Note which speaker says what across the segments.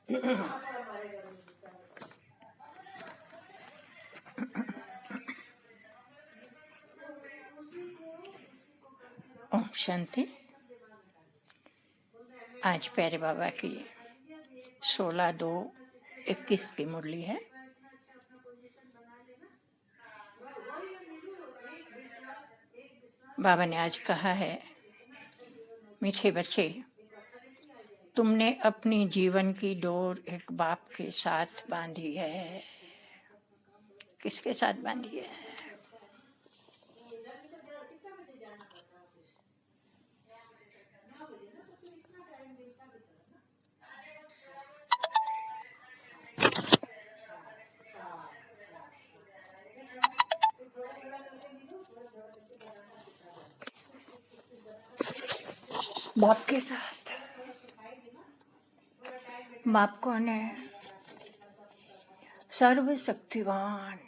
Speaker 1: ओम शांति। आज प्यारे बाबा की 16/2/21 की मुरली है। बाबा ने आज कहा है, मीठे बच्चे, तुमने अपनी जीवन की डोर एक बाप के साथ बांधी है। किसके साथ बांधी है? बाप के साथ। बाप कौन है? सर्वशक्तिवान।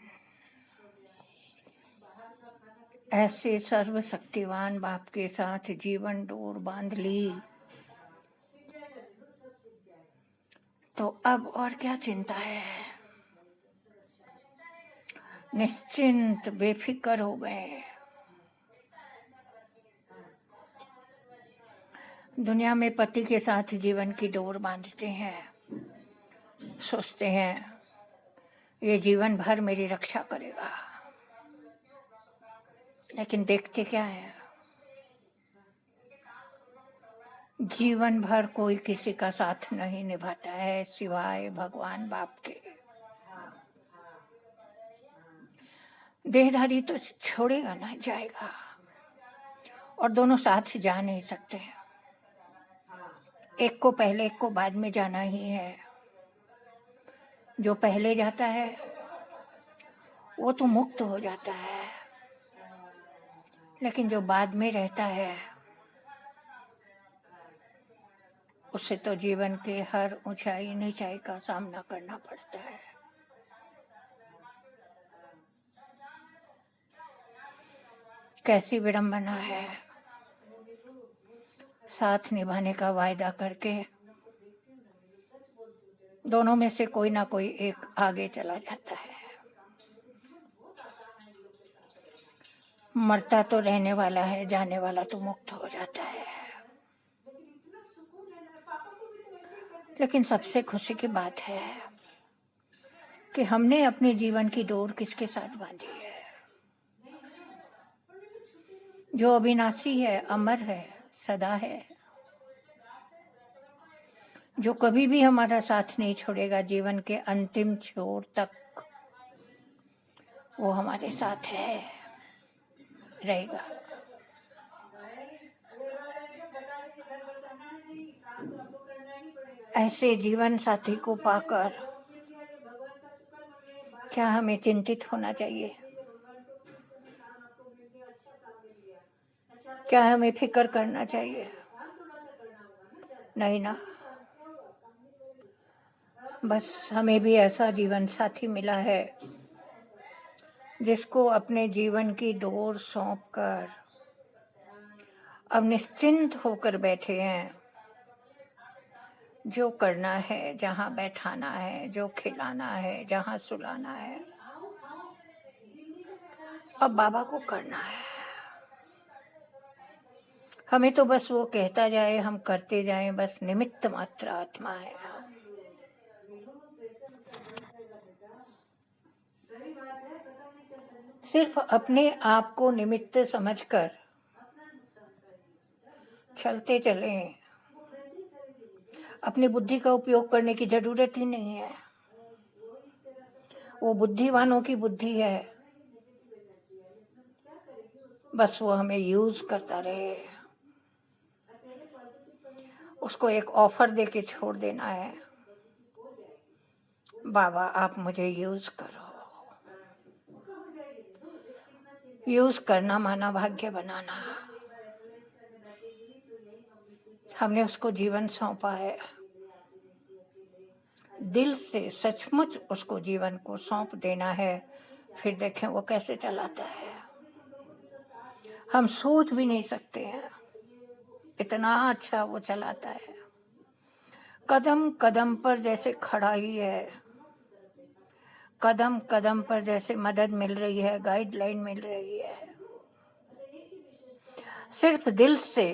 Speaker 1: ऐसे सर्वशक्तिवान बाप के साथ जीवन डोर बांध ली तो अब और क्या चिंता है? निश्चिंत बेफिक्र हो गए। दुनिया में पति के साथ जीवन की डोर बांधते हैं, सोचते हैं ये जीवन भर मेरी रक्षा करेगा, लेकिन देखते क्या है? जीवन भर कोई किसी का साथ नहीं निभाता है सिवाय भगवान बाप के। देहधारी तो छोड़ेगा ना, जाएगा, और दोनों साथ जा नहीं सकते। एक को पहले एक को बाद में जाना ही है। जो पहले जाता है वो तो मुक्त हो जाता है, लेकिन जो बाद में रहता है उससे तो जीवन के हर ऊंचाई नीचाई का सामना करना पड़ता है। कैसी विडंबना है, साथ निभाने का वायदा करके दोनों में से कोई ना कोई एक आगे चला जाता है। मरता तो रहने वाला है, जाने वाला तो मुक्त हो जाता है। लेकिन सबसे खुशी की बात है कि हमने अपने जीवन की डोर किसके साथ बांधी है? जो अविनाशी है, अमर है, सदा है, जो कभी भी हमारा साथ नहीं छोड़ेगा, जीवन के अंतिम छोर तक वो हमारे साथ है, रहेगा। ऐसे जीवन साथी को पाकर क्या हमें चिंतित होना चाहिए? क्या हमें फिक्र करना चाहिए? नहीं ना। बस हमें भी ऐसा जीवन साथी मिला है जिसको अपने जीवन की डोर सौंपकर अब निश्चिंत होकर बैठे हैं। जो करना है, जहाँ बैठाना है, जो खिलाना है, जहाँ सुलाना है, अब बाबा को करना है। हमें तो बस वो कहता जाए, हम करते जाएं, बस निमित्त मात्र आत्मा है। सिर्फ अपने आप को निमित्त समझकर चलते चलें। अपनी बुद्धि का उपयोग करने की जरूरत ही नहीं है। वो बुद्धिवानों की बुद्धि है, बस वो हमें यूज करता रहे। उसको एक ऑफर देके छोड़ देना है, बाबा आप मुझे यूज करो। यूज करना माना भाग्य बनाना। हमने उसको जीवन सौंपा है, दिल से सचमुच उसको जीवन को सौंप देना है, फिर देखें वो कैसे चलाता है। हम सोच भी नहीं सकते हैं, इतना अच्छा वो चलाता है। कदम कदम पर जैसे खड़ाई है, कदम कदम पर जैसे मदद मिल रही है, गाइडलाइन मिल रही है। सिर्फ दिल से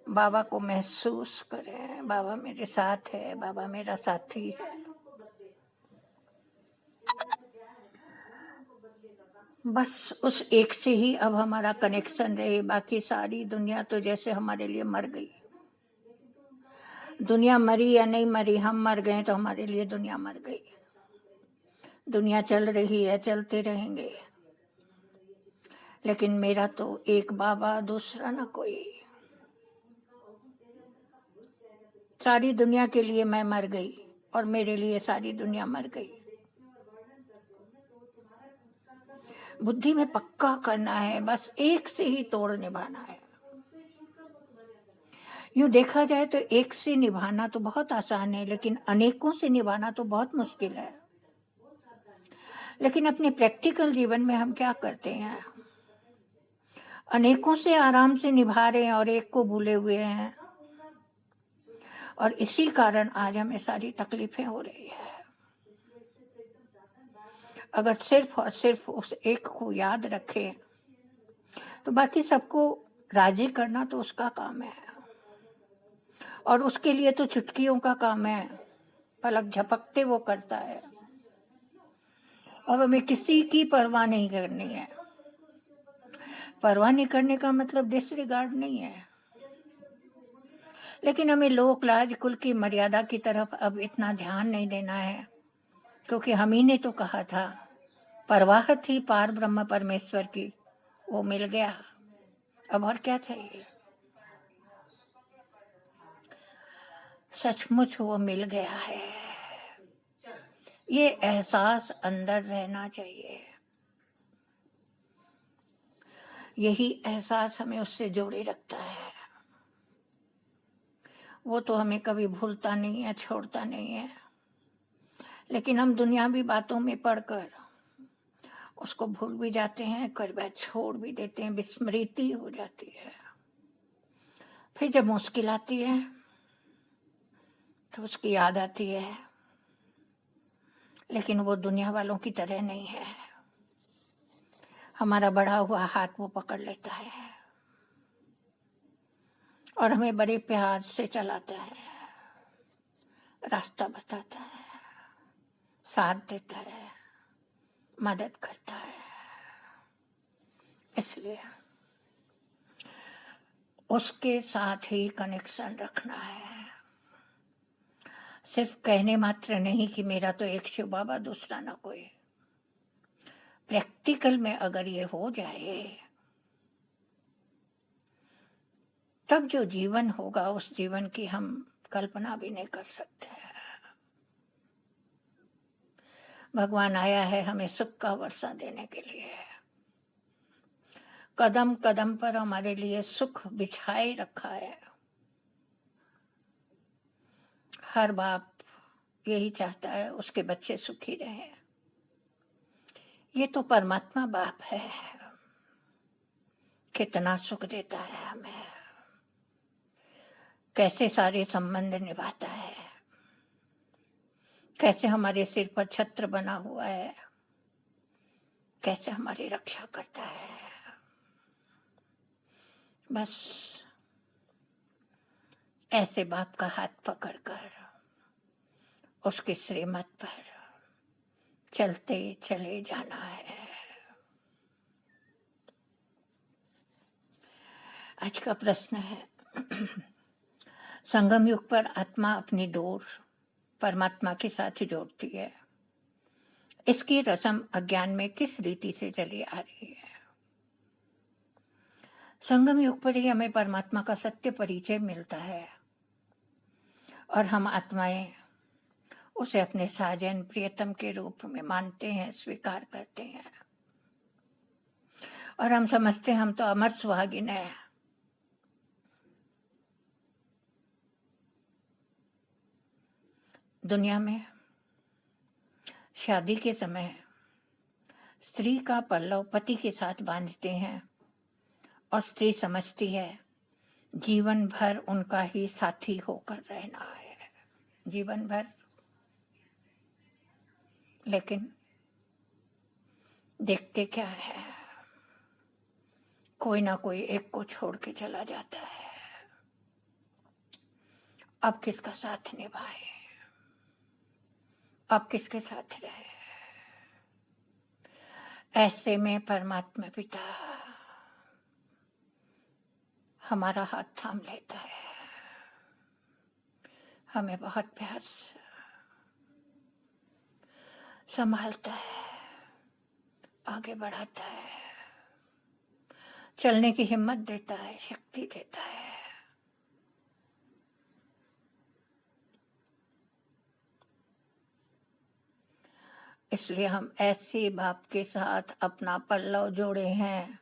Speaker 1: बाबा को महसूस करें, बाबा मेरे साथ है, बाबा मेरा साथी है। बस उस एक से ही अब हमारा कनेक्शन रहे। बाकी सारी दुनिया तो जैसे हमारे लिए मर गई। दुनिया मरी या नहीं मरी, हम मर गए तो हमारे लिए दुनिया मर गई। दुनिया चल रही है, चलते रहेंगे, लेकिन मेरा तो एक बाबा, दूसरा ना कोई। सारी दुनिया के लिए मैं मर गई और मेरे लिए सारी दुनिया मर गई। बुद्धि में पक्का करना है, बस एक से ही तोड़ निभाना है। यूं देखा जाए तो एक से निभाना तो बहुत आसान है, लेकिन अनेकों से निभाना तो बहुत मुश्किल है। लेकिन अपने प्रैक्टिकल जीवन में हम क्या करते हैं? अनेकों से आराम से निभा रहे हैं और एक को भूले हुए हैं, और इसी कारण आज हमें सारी तकलीफें हो रही है। अगर सिर्फ और सिर्फ उस एक को याद रखें तो बाकी सबको राजी करना तो उसका काम है, और उसके लिए तो चुटकियों का काम है, पलक झपकते वो करता है। अब हमें किसी की परवाह नहीं करनी है। परवाह नहीं करने का मतलब डिसरिगार्ड नहीं है, लेकिन हमें लोक लाज कुल की मर्यादा की तरफ अब इतना ध्यान नहीं देना है, क्योंकि हम ही ने तो कहा था परवाह थी पार ब्रह्म परमेश्वर की, वो मिल गया। अब और क्या चाहिए? सचमुच वो मिल गया है, ये एहसास अंदर रहना चाहिए। यही एहसास हमें उससे जोड़े रखता है। वो तो हमें कभी भूलता नहीं है, छोड़ता नहीं है, लेकिन हम दुनियावी बातों में पढ़कर उसको भूल भी जाते हैं, कई बार छोड़ भी देते हैं, विस्मृति हो जाती है। फिर जब मुश्किल आती है तो उसकी याद आती है, लेकिन वो दुनिया वालों की तरह नहीं है। हमारा बढ़ा हुआ हाथ वो पकड़ लेता है और हमें बड़े प्यार से चलाता है, रास्ता बताता है, साथ देता है, मदद करता है। इसलिए उसके साथ ही कनेक्शन रखना है। सिर्फ कहने मात्र नहीं कि मेरा तो एक शिव बाबा, दूसरा ना कोई। प्रैक्टिकल में अगर ये हो जाए तब जो जीवन होगा उस जीवन की हम कल्पना भी नहीं कर सकते। भगवान आया है हमें सुख का वर्षा देने के लिए। कदम कदम पर हमारे लिए सुख बिछाए रखा है। हर बाप यही चाहता है उसके बच्चे सुखी रहें। ये तो परमात्मा बाप है, कितना सुख देता है हमें, कैसे सारे संबंध निभाता है, कैसे हमारे सिर पर छत्र बना हुआ है, कैसे हमारी रक्षा करता है। बस ऐसे बाप का हाथ पकड़कर उसके श्रीमत पर चलते चले जाना है। आज का प्रश्न है, संगम युग पर आत्मा अपनी डोर परमात्मा के साथ जोड़ती है, इसकी रस्म अज्ञान में किस रीति से चली आ रही है? संगम युग पर ही हमें परमात्मा का सत्य परिचय मिलता है और हम आत्माएं उसे अपने साजन प्रियतम के रूप में मानते हैं, स्वीकार करते हैं, और हम समझते हैं हम तो अमर सुहागिन है। दुनिया में शादी के समय स्त्री का पल्लव पति के साथ बांधते हैं और स्त्री समझती है जीवन भर उनका ही साथी होकर रहना है। जीवन भर, लेकिन देखते क्या है, कोई ना कोई एक को छोड़ के चला जाता है। अब किसका साथ निभाए, अब किसके साथ रहे? ऐसे में परमात्मा पिता हमारा हाथ थाम लेता है, हमें बहुत प्यार से संभालता है, आगे बढ़ाता है, चलने की हिम्मत देता है, शक्ति देता है। इसलिए हम ऐसे बाप के साथ अपना पल्लव जोड़े हैं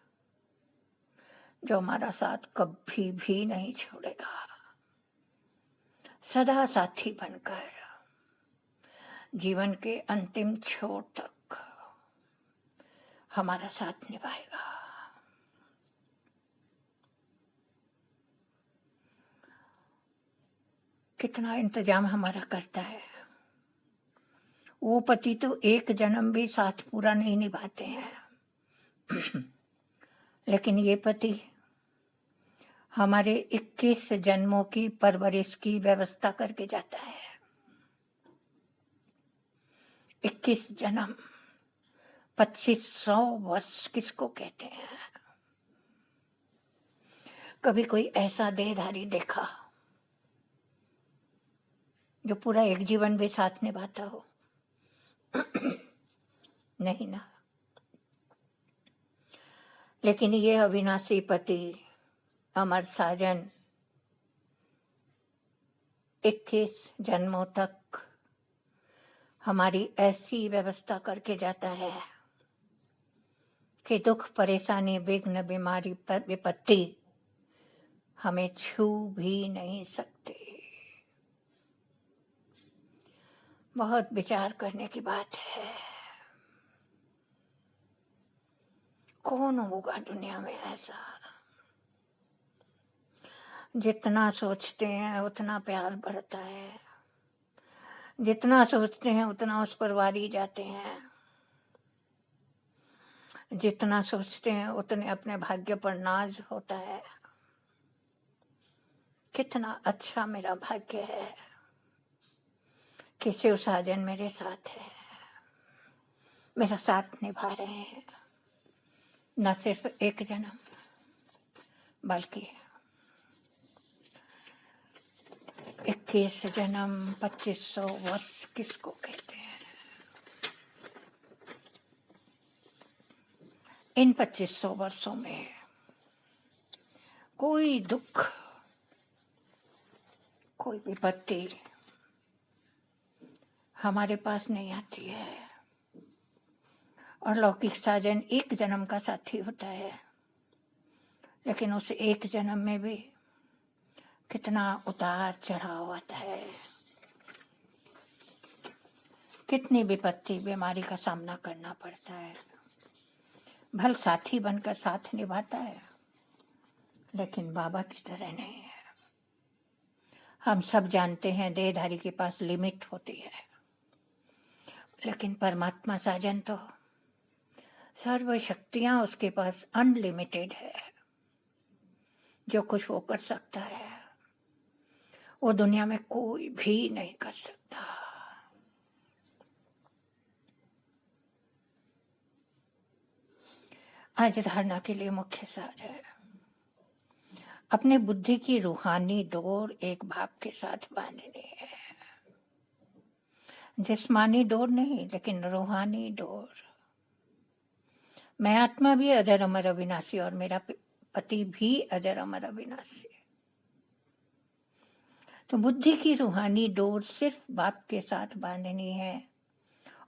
Speaker 1: जो हमारा साथ कभी भी नहीं छोड़ेगा, सदा साथी बनकर जीवन के अंतिम छोर तक हमारा साथ निभाएगा। कितना इंतजाम हमारा करता है। वो पति तो एक जन्म भी साथ पूरा नहीं निभाते हैं लेकिन ये पति हमारे 21 जन्मों की परवरिश की व्यवस्था करके जाता है। 21 जन्म, 2500 वर्ष किसको कहते हैं? कभी कोई ऐसा देहधारी देखा जो पूरा एक जीवन भी साथ निभाता हो? नहीं ना। लेकिन ये अविनाशी पति अमर साजन 21 जन्मों तक हमारी ऐसी व्यवस्था करके जाता है कि दुख, परेशानी, विघ्न, बीमारी, विपत्ति हमें छू भी नहीं सकते। बहुत विचार करने की बात है। कौन होगा दुनिया में ऐसा? जितना सोचते हैं उतना प्यार बढ़ता है, जितना सोचते हैं उतना उस पर वारी जाते हैं, जितना सोचते हैं उतने अपने भाग्य पर नाज होता है। कितना अच्छा मेरा भाग्य है कि शिव साजन मेरे साथ है, मेरा साथ निभा रहे हैं। न सिर्फ एक जन्म बल्कि 21 जन्म, 2500 वर्ष किसको कहते हैं? इन 2500 वर्षों में कोई दुख, कोई विपत्ति हमारे पास नहीं आती है। और लौकिक साजन एक जन्म का साथी होता है, लेकिन उस एक जन्म में भी कितना उतार चढ़ाव आता है, कितनी विपत्ति, बीमारी का सामना करना पड़ता है। भल साथी बनकर साथ निभाता है, लेकिन बाबा की तरह नहीं है। हम सब जानते हैं देहधारी के पास लिमिट होती है, लेकिन परमात्मा साजन तो सर्व शक्तियां उसके पास अनलिमिटेड है। जो कुछ वो कर सकता है वो दुनिया में कोई भी नहीं कर सकता। आज धारणा के लिए मुख्य सार है, अपने बुद्धि की रूहानी डोर एक बाप के साथ बांधनी है। जिस्मानी डोर नहीं, लेकिन रूहानी डोर। मैं आत्मा भी अजर अमर अविनाशी और मेरा पति भी अजर अमर अविनाशी। तो बुद्धि की रूहानी डोर सिर्फ बाप के साथ बांधनी है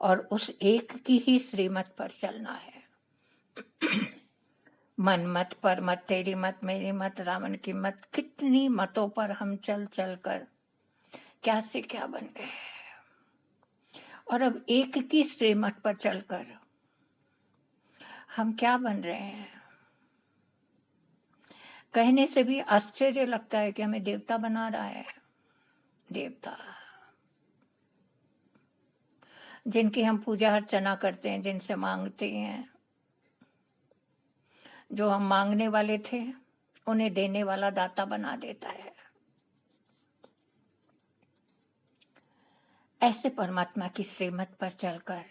Speaker 1: और उस एक की ही श्रीमत पर चलना है। मन मत, पर मत, तेरी मत, मेरी मत, रावण की मत, कितनी मतों पर हम चल चल कर क्या से क्या बन गए। और अब एक की श्रीमत पर चलकर हम क्या बन रहे हैं? कहने से भी आश्चर्य लगता है कि हमें देवता बना रहा है। देवता जिनकी हम पूजा अर्चना करते हैं, जिनसे मांगते हैं, जो हम मांगने वाले थे उन्हें देने वाला दाता बना देता है। ऐसे परमात्मा की श्रीमत पर चलकर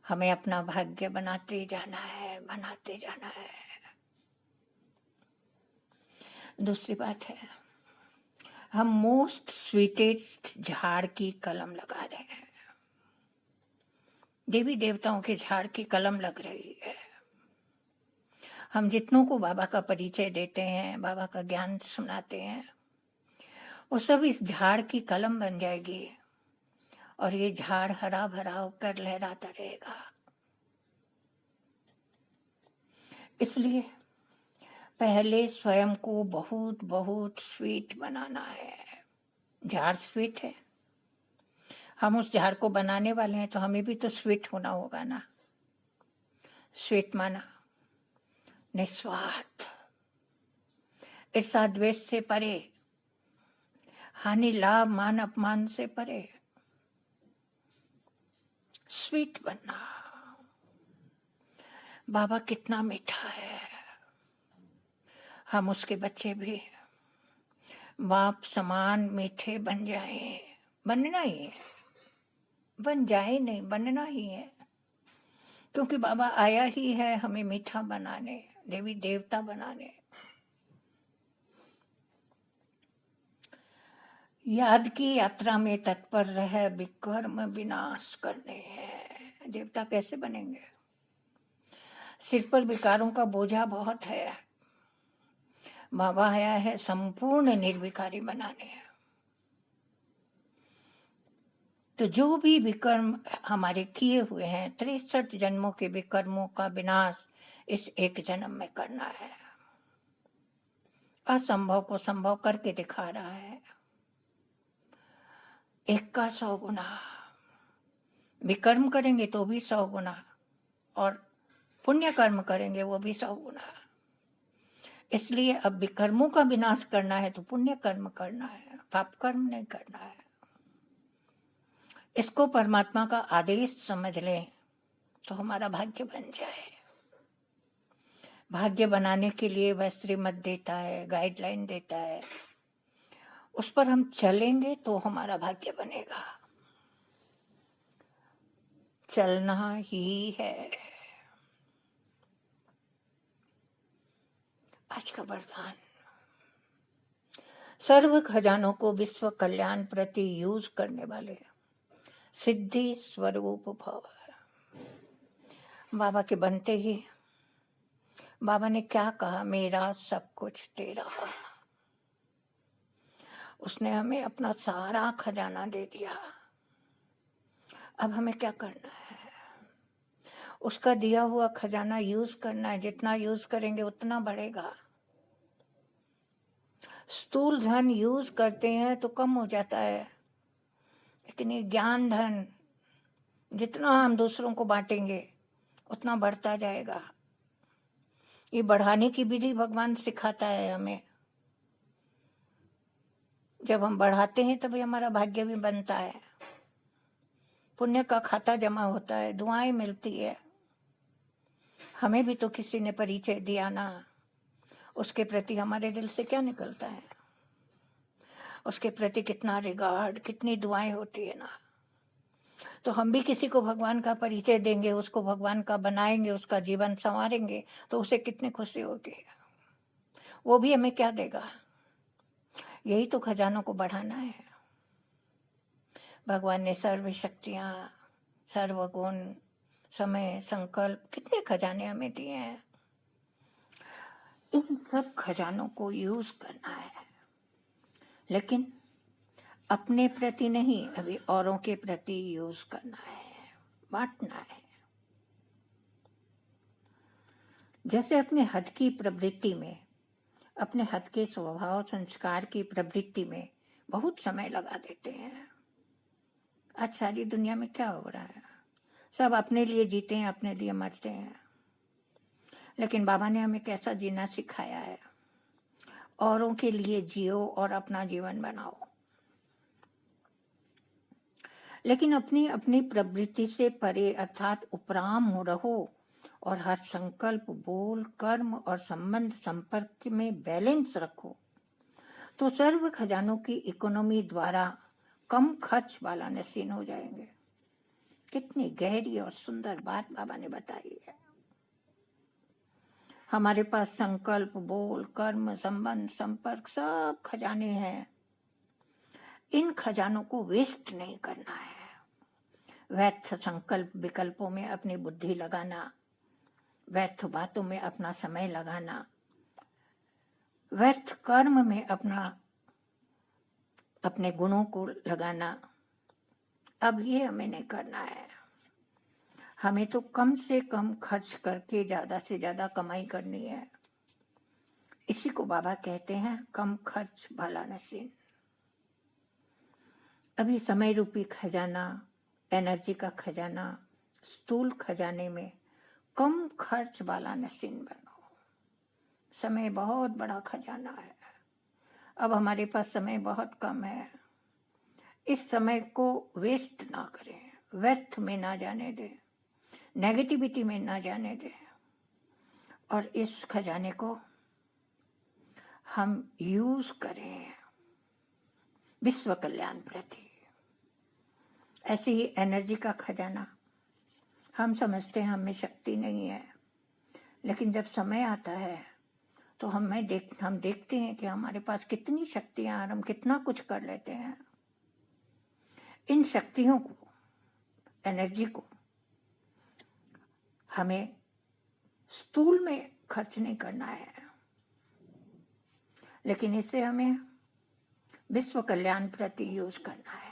Speaker 1: हमें अपना भाग्य बनाते जाना है, बनाते जाना है। दूसरी बात है, हम मोस्ट स्वीटेस्ट झाड़ की कलम लगा रहे हैं। देवी देवताओं के झाड़ की कलम लग रही है। हम जितनों को बाबा का परिचय देते हैं, बाबा का ज्ञान सुनाते हैं, वो सब इस झाड़ की कलम बन जाएगी और ये झाड़ हरा भरा होकर लहराता रहेगा। इसलिए पहले स्वयं को बहुत बहुत स्वीट बनाना है। झाड़ स्वीट है, हम उस झाड़ को बनाने वाले हैं, तो हमें भी तो स्वीट होना होगा ना। स्वीट माना निस्वार्थ, ईर्ष्या द्वेष से परे, हानि लाभ मान अपमान से परे, स्वीट बनना। बाबा कितना मीठा है, हम उसके बच्चे भी बाप समान मीठे बन जाए। बनना ही है, बन जाए नहीं, बनना ही है, क्योंकि बाबा आया ही है हमें मीठा बनाने, देवी देवता बनाने। याद की यात्रा में तत्पर रह विकर्म विनाश करने हैं। देवता कैसे बनेंगे? सिर पर विकारों का बोझा बहुत है। बाबा आया है संपूर्ण निर्विकारी बनाने। तो जो भी विकर्म हमारे किए हुए हैं, 63 जन्मों के विकर्मों का विनाश इस एक जन्म में करना है। असंभव को संभव करके दिखा रहा है। 1 का 100 गुना। विकर्म करेंगे तो भी 100 गुना, और पुण्य कर्म करेंगे वो भी 100 गुना। इसलिए अब विकर्मों का विनाश करना है तो पुण्य कर्म करना है, पाप कर्म नहीं करना है। इसको परमात्मा का आदेश समझ लें तो हमारा भाग्य बन जाए। भाग्य बनाने के लिए वह श्रीमत देता है, गाइडलाइन देता है, उस पर हम चलेंगे तो हमारा भाग्य बनेगा। चलना ही है। आज का वरदान, सर्व खजानों को विश्व कल्याण प्रति यूज करने वाले सिद्धि स्वरूप भव। बाबा के बनते ही बाबा ने क्या कहा? मेरा सब कुछ तेरा। उसने हमें अपना सारा खजाना दे दिया। अब हमें क्या करना है? उसका दिया हुआ खजाना यूज करना है। जितना यूज करेंगे उतना बढ़ेगा। स्थूल धन यूज करते हैं तो कम हो जाता है, लेकिन ये ज्ञान धन जितना हम दूसरों को बांटेंगे उतना बढ़ता जाएगा। ये बढ़ाने की विधि भगवान सिखाता है हमें। जब हम बढ़ाते हैं तभी हमारा भाग्य भी बनता है, पुण्य का खाता जमा होता है, दुआएं मिलती है। हमें भी तो किसी ने परिचय दिया ना, उसके प्रति हमारे दिल से क्या निकलता है? उसके प्रति कितना रिगार्ड, कितनी दुआएं होती है ना। तो हम भी किसी को भगवान का परिचय देंगे, उसको भगवान का बनाएंगे, उसका जीवन संवारेंगे, तो उसे कितनी खुशी होगी। वो भी हमें क्या देगा? यही तो खजानों को बढ़ाना है। भगवान ने सर्व शक्तियाँ, सर्व गुण, समय, संकल्प, कितने खजाने हमें दिए हैं। इन सब खजानों को यूज करना है, लेकिन अपने प्रति नहीं, अभी औरों के प्रति यूज करना है, बांटना है। जैसे अपने हद की प्रवृत्ति में, अपने हद के स्वभाव संस्कार की प्रवृत्ति में बहुत समय लगा देते हैं। आज सारी दुनिया में क्या हो रहा है? सब अपने लिए जीते हैं, अपने लिए मरते हैं। लेकिन बाबा ने हमें कैसा जीना सिखाया है? औरों के लिए जियो और अपना जीवन बनाओ। लेकिन अपनी अपनी प्रवृत्ति से परे अर्थात उपराम हो रहो और हर संकल्प, बोल, कर्म और संबंध संपर्क में बैलेंस रखो तो सर्व खजानों की इकोनॉमी द्वारा कम खर्च वाला नसीन हो जाएंगे। कितनी गहरी और सुंदर बात बाबा ने बताई है। हमारे पास संकल्प, बोल, कर्म, संबंध, संपर्क सब खजाने हैं। इन खजानों को वेस्ट नहीं करना है। व्यर्थ संकल्प विकल्पों में अपनी बुद्धि लगाना, व्यर्थ बातों में अपना समय लगाना, व्यर्थ कर्म में अपने गुणों को लगाना, अब ये हमें नहीं करना है। हमें तो कम से कम खर्च करके ज्यादा से ज्यादा कमाई करनी है। इसी को बाबा कहते हैं कम खर्च वाला नसीन। अभी समय रूपी खजाना, एनर्जी का खजाना, स्थूल खजाने में कम खर्च वाला नसीन बनो। समय बहुत बड़ा खजाना है। अब हमारे पास समय बहुत कम है। इस समय को वेस्ट ना करें, व्यर्थ में ना जाने दें, नेगेटिविटी में ना जाने दें और इस खजाने को हम यूज करें विश्व कल्याण प्रति। ऐसी ही एनर्जी का खजाना, हम समझते हैं हमें शक्ति नहीं है, लेकिन जब समय आता है तो हम देखते हैं कि हमारे पास कितनी शक्तियां और हम कितना कुछ कर लेते हैं। इन शक्तियों को, एनर्जी को हमें स्थूल में खर्च नहीं करना है, लेकिन इसे हमें विश्व कल्याण प्रति यूज करना है।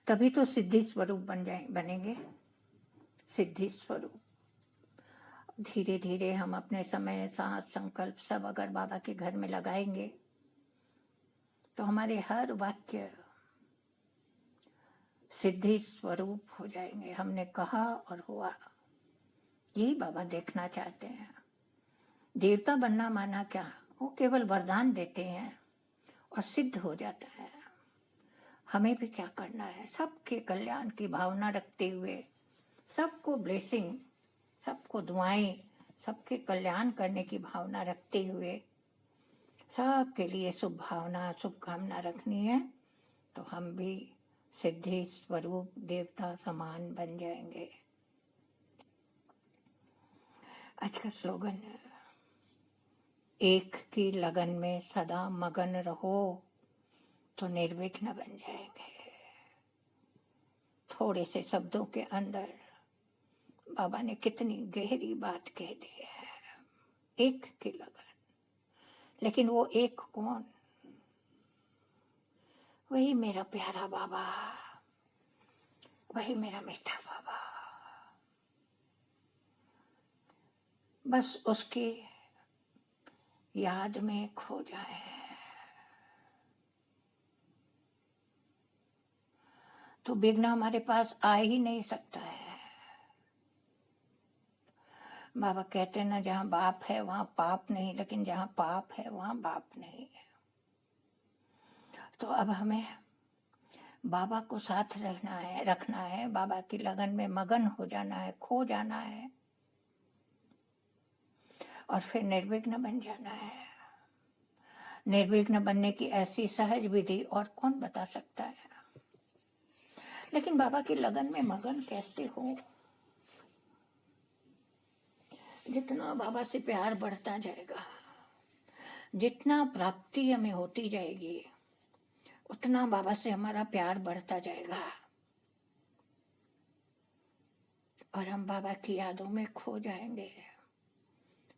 Speaker 1: तभी तो सिद्धि स्वरूप बनेंगे। सिद्धि स्वरूप धीरे धीरे हम अपने समय, सांस, संकल्प सब अगर बाबा के घर में लगाएंगे तो हमारे हर वाक्य सिद्धि स्वरूप हो जाएंगे। हमने कहा और हुआ, यही बाबा देखना चाहते हैं। देवता बनना माना क्या, वो केवल वरदान देते हैं और सिद्ध हो जाता है। हमें भी क्या करना है, सबके कल्याण की भावना रखते हुए, सबको ब्लेसिंग, सबको दुआएं, सबके कल्याण करने की भावना रखते हुए, सबके लिए शुभ भावना, शुभकामना रखनी है तो हम भी सिद्धि स्वरूप देवता समान बन जाएंगे। आज का स्लोगन है, एक की लगन में सदा मगन रहो तो निर्विघ्न बन जाएंगे। थोड़े से शब्दों के अंदर बाबा ने कितनी गहरी बात कह दी है। एक की लगन, लेकिन वो एक कौन? वही मेरा प्यारा बाबा, वही मेरा मीठा बाबा। बस उसकी याद में खो जाए। तो विघ्न हमारे पास आ ही नहीं सकता है। बाबा कहते हैं ना, जहाँ बाप है वहाँ पाप नहीं, लेकिन जहाँ पाप है वहाँ बाप नहीं है। तो अब हमें बाबा को साथ रखना है, बाबा की लगन में मगन हो जाना है, खो जाना है और फिर निर्विघ्न बन जाना है। निर्विघ्न बनने की ऐसी सहज विधि और कौन बता सकता है। लेकिन बाबा की लगन में मगन कैसे हो? जितना बाबा से प्यार बढ़ता जाएगा, जितना प्राप्ति हमें होती जाएगी, उतना बाबा से हमारा प्यार बढ़ता जाएगा और हम बाबा की यादों में खो जाएंगे।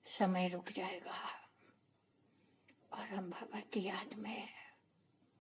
Speaker 1: समय रुक जाएगा और हम बाबा की याद में